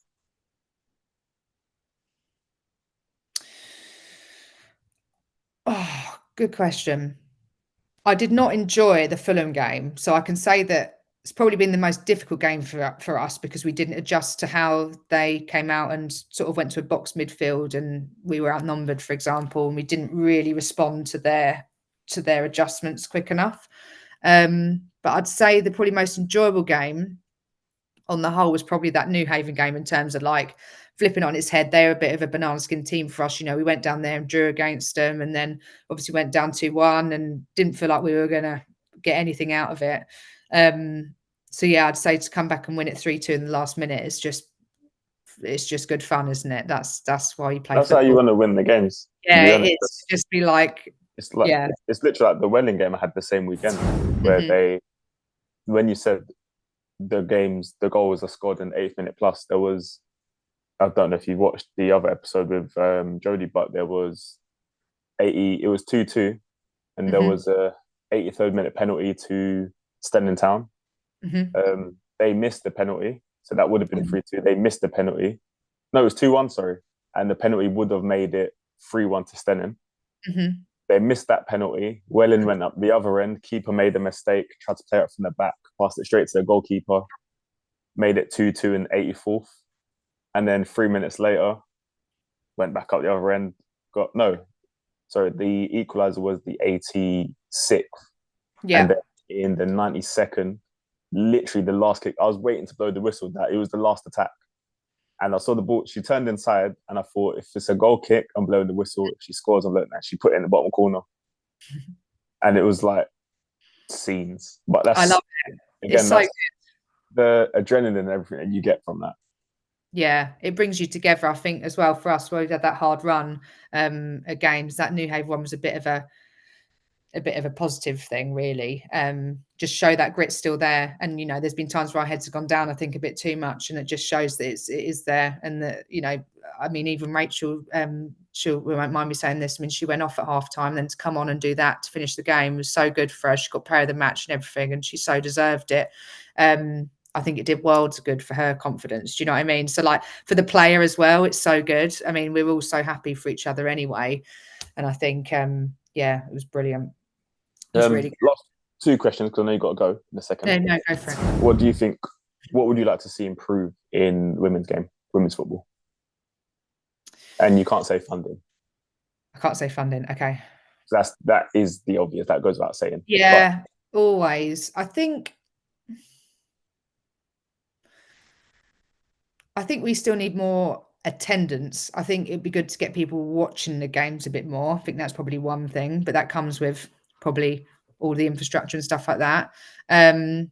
Oh, good question. I did not enjoy the Fulham game, so I can say that it's probably been the most difficult game for us because we didn't adjust to how they came out and sort of went to a box midfield, and we were outnumbered, for example, and we didn't really respond to their adjustments quick enough. But I'd say the probably most enjoyable game on the whole was probably that New Haven game in terms of like flipping on its head. They're a bit of a banana skin team for us. We went down there and drew against them and then obviously went down 2-1 and didn't feel like we were going to get anything out of it. So yeah, I'd say to come back and win it 3-2 in the last minute it's just good fun, isn't it? That's why you play That's how you football. want to win the games. To Yeah, be it honest, is. Just be like, it's like yeah. it's literally like the Welling game I had the same weekend where Mhm, when you said the goals are scored in 8th minute plus, there was I don't know if you watched the other episode with Jodie, but there was 80. It was 2-2, and there mhm, was a 83rd minute penalty to Stenning Town. mhm, They missed the penalty, so that would have been mhm, 3-2. They missed the penalty. No, it was 2-1. Sorry, and the penalty would have made it 3-1 to Stenning. mhm, They missed that penalty. Welling went up the other end. Keeper made a mistake, tried to play it from the back, passed it straight to the goalkeeper, made it 2-2 in 84th. And then 3 minutes later, went back up the other end. Got no, sorry, the equalizer was the 86th. And yeah. then in the 92nd, literally the last kick, I was waiting to blow the whistle that it was the last attack. And I saw the ball, she turned inside, and I thought, if it's a goal kick, I'm blowing the whistle. If she scores, I'm blowing that. She put it in the bottom corner. And it was like scenes. But I that's, love it. It's again, so that's the adrenaline and everything that you get from that. Yeah, it brings you together, I think, as well for us where we had that hard run of games. That New Haven one was a bit of a positive thing, really. Just show that grit's still there. And there's been times where our heads have gone down, I think, a bit too much, and it just shows that it is there. And that, I mean, even Rachel, she won't mind me saying this. I mean, she went off at half time, then to come on and do that to finish the game was so good for her. She got player of the match and everything, and she so deserved it. I think it did worlds of good for her confidence. Do you know what I mean? So, like, for the player as well, it's so good. I mean, we're all so happy for each other anyway. And I think, yeah, it was brilliant. It was really good. Last two questions because I know you got to go in a second. No, no, go for it. What do you think? What would you like to see improve in women's football? And you can't say funding. I can't say funding. Okay. That is the obvious. That goes without saying. But Yeah, always. I think we still need more attendance. I think it'd be good to get people watching the games a bit more. I think that's probably one thing, but that comes with probably all the infrastructure and stuff like that. But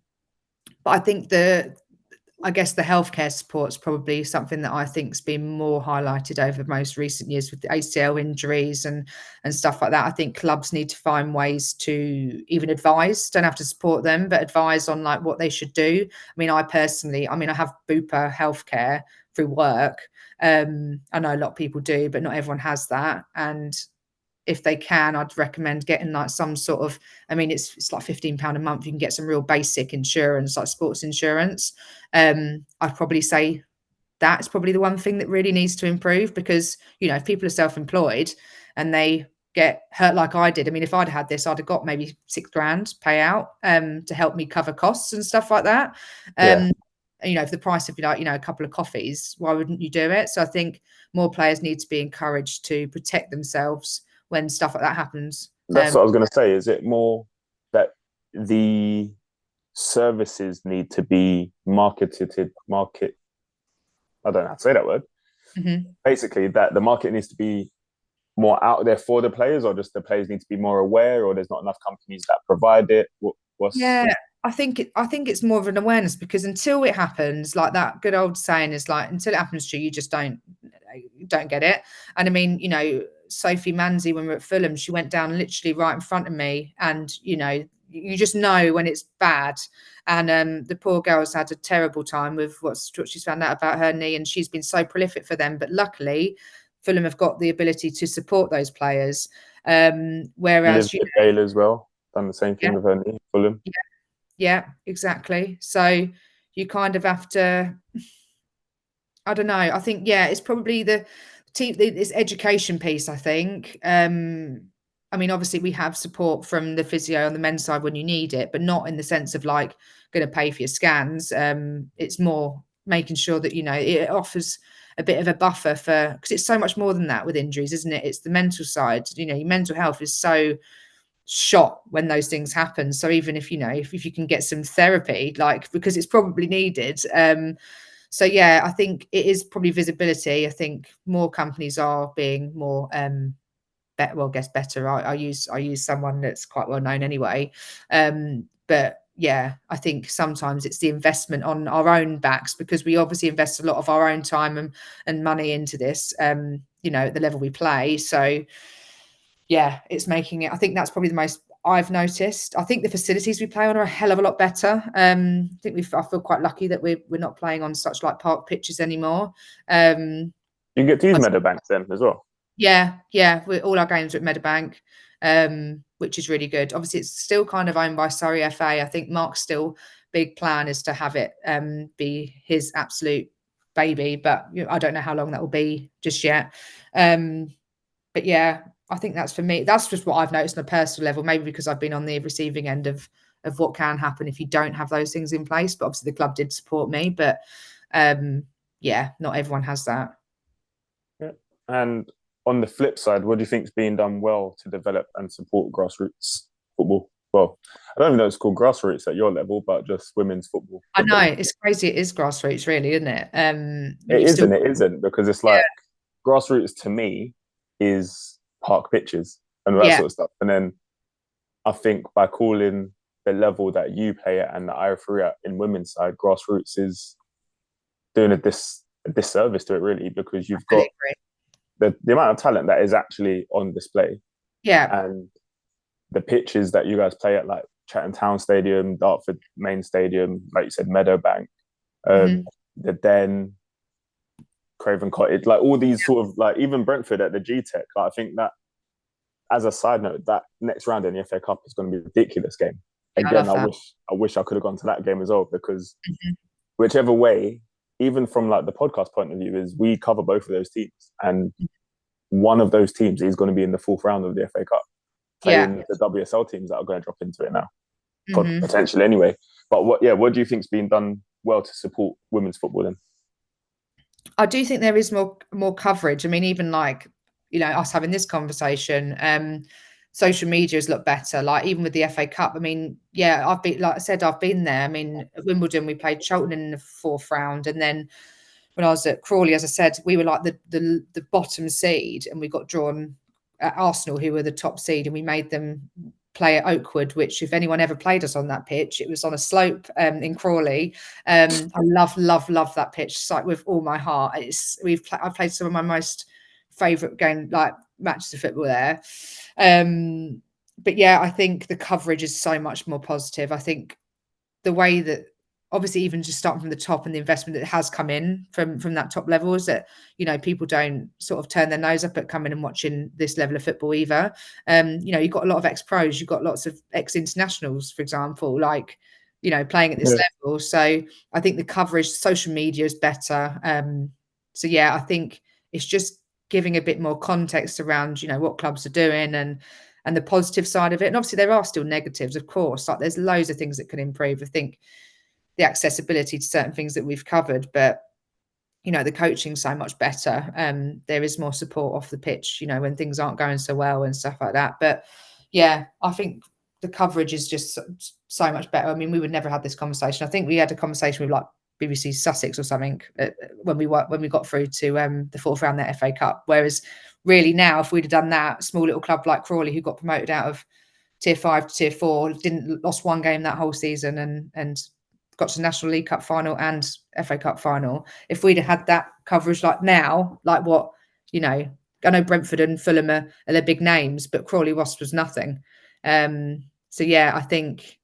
I think I guess the healthcare support is probably something that I think's been more highlighted over most recent years with the ACL injuries and stuff like that. I think clubs need to find ways to even advise, don't have to support them, but advise on like what they should do. I mean, I personally, I mean, I have Bupa healthcare through work. I know a lot of people do, but not everyone has that. And if they can, I'd recommend getting like some sort of, I mean, it's like £15 a month. You can get some real basic insurance, like sports insurance. I'd probably say that's probably the one thing that really needs to improve, because, you know, if people are self-employed and they get hurt like I did, I mean, if I'd had this, I'd have got maybe £6,000 payout to help me cover costs and stuff like that. Yeah, You know, for the price of, like, you know, a couple of coffees, why wouldn't you do it? So I think more players need to be encouraged to protect themselves when stuff like that happens. that's what I was going to say. Is it more that the services need to be market? I don't know how to say that word. Mhm. Basically, that the market needs to be more out there for the players, or just the players need to be more aware, or there's not enough companies that provide it. What's Yeah, I think it's more of an awareness, because until it happens, like that good old saying is like, until it happens to you, you just don't get it. And I mean, you know, Sophie Manzi, when we were at Fulham, she went down literally right in front of me, and you know, you just know when it's bad. And the poor girl's had a terrible time with what she's found out about her knee, and she's been so prolific for them. But luckily, Fulham have got the ability to support those players. Whereas, you Elizabeth Taylor as well done the same know, thing with her knee, Fulham. yeah, yeah, exactly. So you kind of have to, I don't know. I think, yeah, it's probably the team, this education piece, I think. I mean, obviously we have support from the physio on the men's side when you need it, but not in the sense of like going to pay for your scans. It's more making sure that, you know, it offers a bit of a buffer for, because it's so much more than that with injuries, isn't it? It's the mental side. You know, your mental health is so shot when those things happen. So even if, you know, if you can get some therapy, like, because it's probably needed. So yeah, I think it is probably visibility. I think more companies are being more well, I guess better. I use someone that's quite well known anyway. But yeah, I think sometimes it's the investment on our own backs, because we obviously invest a lot of our own time and money into this, you know, at the level we play. So yeah, it's making it. I think that's probably the most I've noticed. I think the facilities we play on are a hell of a lot better. I think I feel quite lucky that we're not playing on such like park pitches anymore. Um, You get to use I- Meadowbank then as well. yeah, all our games are at Meadowbank, which is really good. Obviously, it's still kind of owned by Surrey FA. I think Mark's still big plan is to have it be his absolute baby, but you know, I don't know how long that will be just yet. Um, but yeah, I think that's for me. That's just what I've noticed on a personal level. Maybe because I've been on the receiving end of what can happen if you don't have those things in place. But obviously, the club did support me. But um, yeah, not everyone has that. Yeah. And on the flip side, what do you think is being done well to develop and support grassroots football? Well, I don't even know it's called grassroots at your level, but just women's football I know development. it's crazy. It is grassroots, really, isn't it? When It you is still, and it isn't, because it's yeah, like grassroots to me is park pitches and all that yeah, sort of stuff. And then I think by calling the level that you play at and that I refer at in women's side, grassroots is doing a disservice to it really, because I you've fully got agree. the amount of talent that is actually on display, Yeah, and the pitches that you guys play at, like Chatham Town Stadium, Dartford Main Stadium, like you said, Meadowbank, hmm, the Den, Craven Cottage, like all these sort of, like even Brentford at the G Tech. Like, I think that, as a side note, that next round in the FA Cup is going to be a ridiculous game. yeah, I Again, love I that. wish I could have gone to that game as well, because Mhm. whichever way, even from like the podcast point of view, is we cover both of those teams, and one of those teams is going to be in the fourth round of the FA Cup, Yeah. playing the WSL teams that are going to drop into it now, Hmm. potentially anyway. But what do you think's been done well to support women's football then? I do think there is more coverage. I mean, even like, you know, us having this conversation, social media has looked better. Like even with the FA Cup, I mean, yeah, I've been, like I said, I've been there. I mean, at Wimbledon we played Cheltenham in the fourth round, and then when I was at Crawley, as I said, we were like the bottom seed, and we got drawn at Arsenal, who were the top seed, and we made them play at Oakwood, which if anyone ever played us on that pitch, it was on a slope in Crawley. I love that pitch like with all my heart. I've played some of my most favourite matches of football there. But yeah, I think the coverage is so much more positive. I think the way that obviously even just starting from the top and the investment that has come in from that top level is that, you know, people don't sort of turn their nose up at coming and watching this level of football either. You know, you've got a lot of ex-pros, you've got lots of ex-internationals, for example, like, you know, playing at this level. So I think the coverage, social media is better. So yeah, I think it's just giving a bit more context around, you know, what clubs are doing and the positive side of it. And obviously there are still negatives, of course, like there's loads of things that can improve. I think the accessibility to certain things that we've covered, but you know, the coaching's so much better. There is more support off the pitch, you know, when things aren't going so well and stuff like that. But yeah, I think the coverage is just so much better. I mean, we would never have this conversation. I think we had a conversation with like BBC Sussex or something when we got through to the fourth round of the FA Cup. Whereas really now, if we'd have done that, a small little club like Crawley, who got promoted out of Tier 5 to Tier 4, lost one game that whole season and got to the National League Cup final and FA Cup final. If we'd have had that coverage like now, like what, you know, I know Brentford and Fulham are their big names, but Crawley Wasps was nothing. So yeah, I think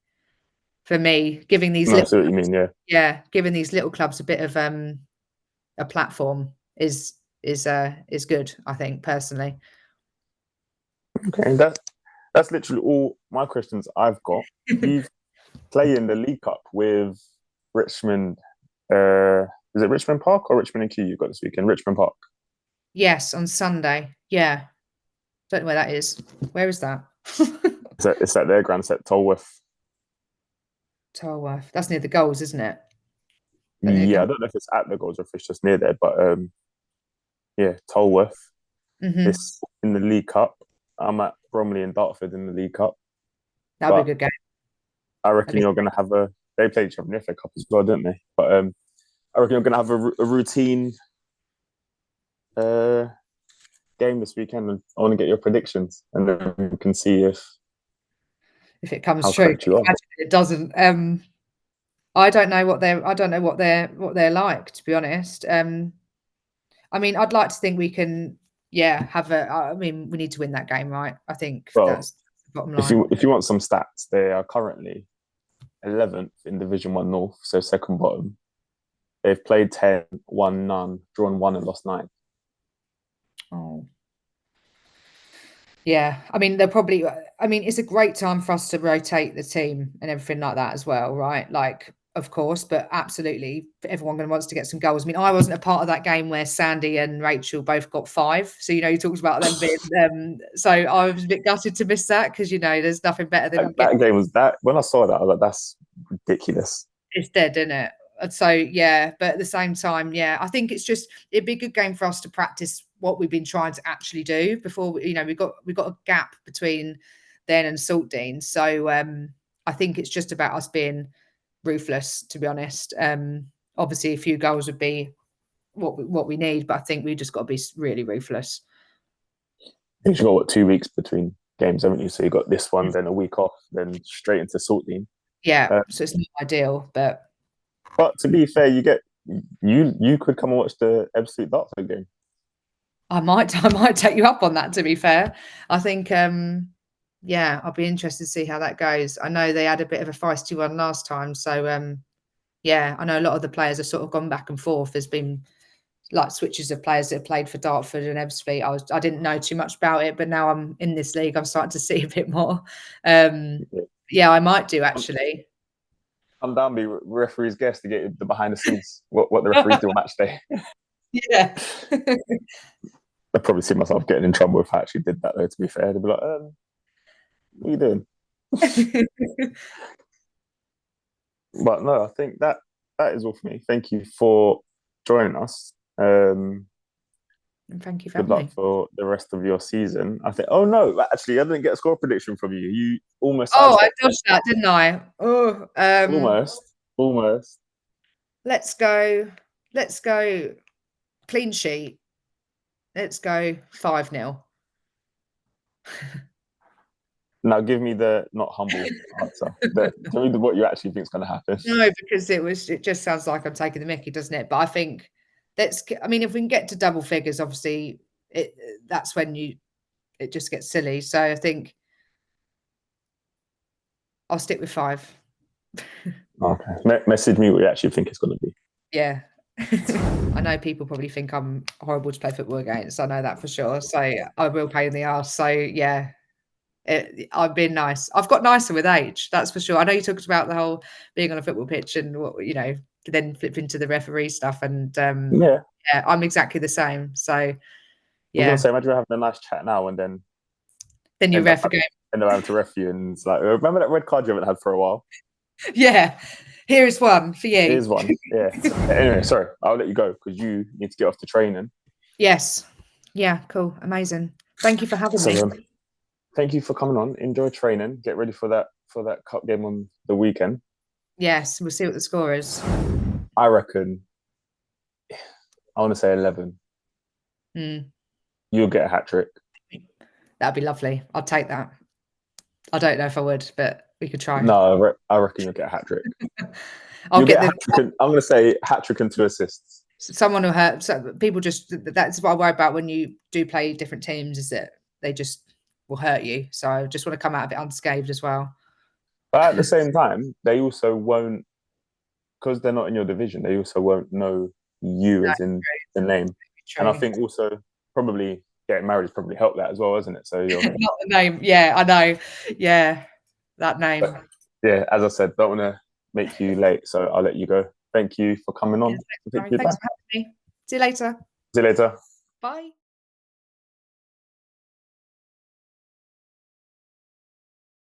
for me, giving these No, I see what you mean. Yeah. giving these little clubs a bit of a platform is good, I think, personally. Okay, that's literally all my questions I've got. You play in the League Cup with Richmond. Is it Richmond Park or Richmond and Q you've got this weekend? Richmond Park. Yes, on Sunday. Yeah. Don't know where that is. Where is that? It's at their grand set, Tolworth. Tolworth. That's near the goals, isn't it? Yeah, I don't know if it's at the goals or if it's just near there, but yeah, Tolworth. Mm-hmm. It's in the League Cup. I'm at Bromley and Dartford in the League Cup. That'll be a good game. I reckon you're going to have they play each other in the FA Cup as well, don't they? But I reckon you're going to have a routine game this weekend, and I want to get your predictions, and then we can see if it comes how true. correct you are. Imagine it doesn't. I don't know what they're like, to be honest. I mean, I'd like to think we can, have I mean, we need to win that game, right? I think Well, that's the bottom line. if you want some stats, they are currently 11th in Division 1 North, so second bottom. They've played 10, won none, drawn 1 and lost 9. Oh. Yeah, I mean, it's a great time for us to rotate the team and everything like that as well, right? Like, of course, but absolutely, everyone going to wants to get some goals. I mean, I wasn't a part of that game where Sandy and Rachel both got 5. So, you know, you talked about them being, so I was a bit gutted to miss that because, you know, there's nothing better than That game was that, when I saw that, I was like, that's ridiculous. it's dead, isn't it? So yeah, but at the same time, yeah, I think it'd be a good game for us to practice what we've been trying to actually do before. You know, we've got a gap between then and Saltdean, so I think it's just about us being ruthless, to be honest. Obviously, a few goals would be what we need, but I think we just got to be really ruthless. You've got 2 weeks between games, haven't you? So you got this one, then a week off, then straight into Saltdean. Yeah, so it's not ideal, but to be fair, you could come and watch the Absolute Dartford game. I might take you up on that, to be fair. I think I'll be interested to see how that goes. I know they had a bit of a feisty one last time, so I know a lot of the players have sort of gone back and forth. There's been like switches of players that have played for Dartford and Ebbsfleet. I didn't know too much about it, but now I'm in this league, I'm starting to see a bit more. I might do actually. I'm down to be referee's guest to get the behind the scenes, what the referees do on match day. Yeah. I'd probably see myself getting in trouble if I actually did that, though, to be fair. They'd be like, what are you doing? But no, I think that is all for me. Thank you for joining us. And thank you for good having luck me. for the rest of your season. I think. Oh no, actually, I didn't get a score prediction from you. You almost. Oh, I dodged that, didn't I? Oh, almost. Let's go clean sheet. Let's go 5-0. Now give me the not humble answer. Tell me what you actually think is going to happen. No, because it just sounds like I'm taking the mickey, doesn't it? But I think I mean, if we can get to double figures, obviously that's when it just gets silly. So I think I'll stick with 5. Okay. Message me what you actually think it's going to be. Yeah. I know people probably think I'm horrible to play football against. I know that for sure. So I will pain in the arse. So yeah, I've been nice. I've got nicer with age, that's for sure. I know you talked about the whole being on a football pitch and what, then flip into the referee stuff. And Yeah. yeah, I'm exactly the same. So I was going yeah, to say, imagine having a nice chat now and then then you end up, ref a game. end up having to ref you. And it's like, remember that red card you haven't had for a while? Yeah, here is one for you. Here's one. Yeah. Anyway, sorry. I'll let you go because you need to get off to training. Yes. Yeah, cool. Amazing. Thank you for having me. Thank you for coming on. Enjoy training. Get ready for that cup game on the weekend. Yes, we'll see what the score is. I reckon I want to say 11. You'll get a hat trick. That'd be lovely. I'll take that. I don't know if I would, but we could try. No, I reckon you'll get a hat trick. I'll get I'm going to say hat trick and 2 assists. Someone will hurt. So people that's what I worry about when you do play different teams, is that they just will hurt you. So I just want to come out of it unscathed as well. But at the same time, they also won't, because they're not in your division, they also won't know you as in the name. True. And I think also probably getting married has probably helped that as well, isn't it? So you're not the name. Yeah, I know. Yeah, that name. But, yeah, as I said, don't want to make you late, so I'll let you go. Thank you for coming on. Thanks for having me. See you later. See you later. Bye.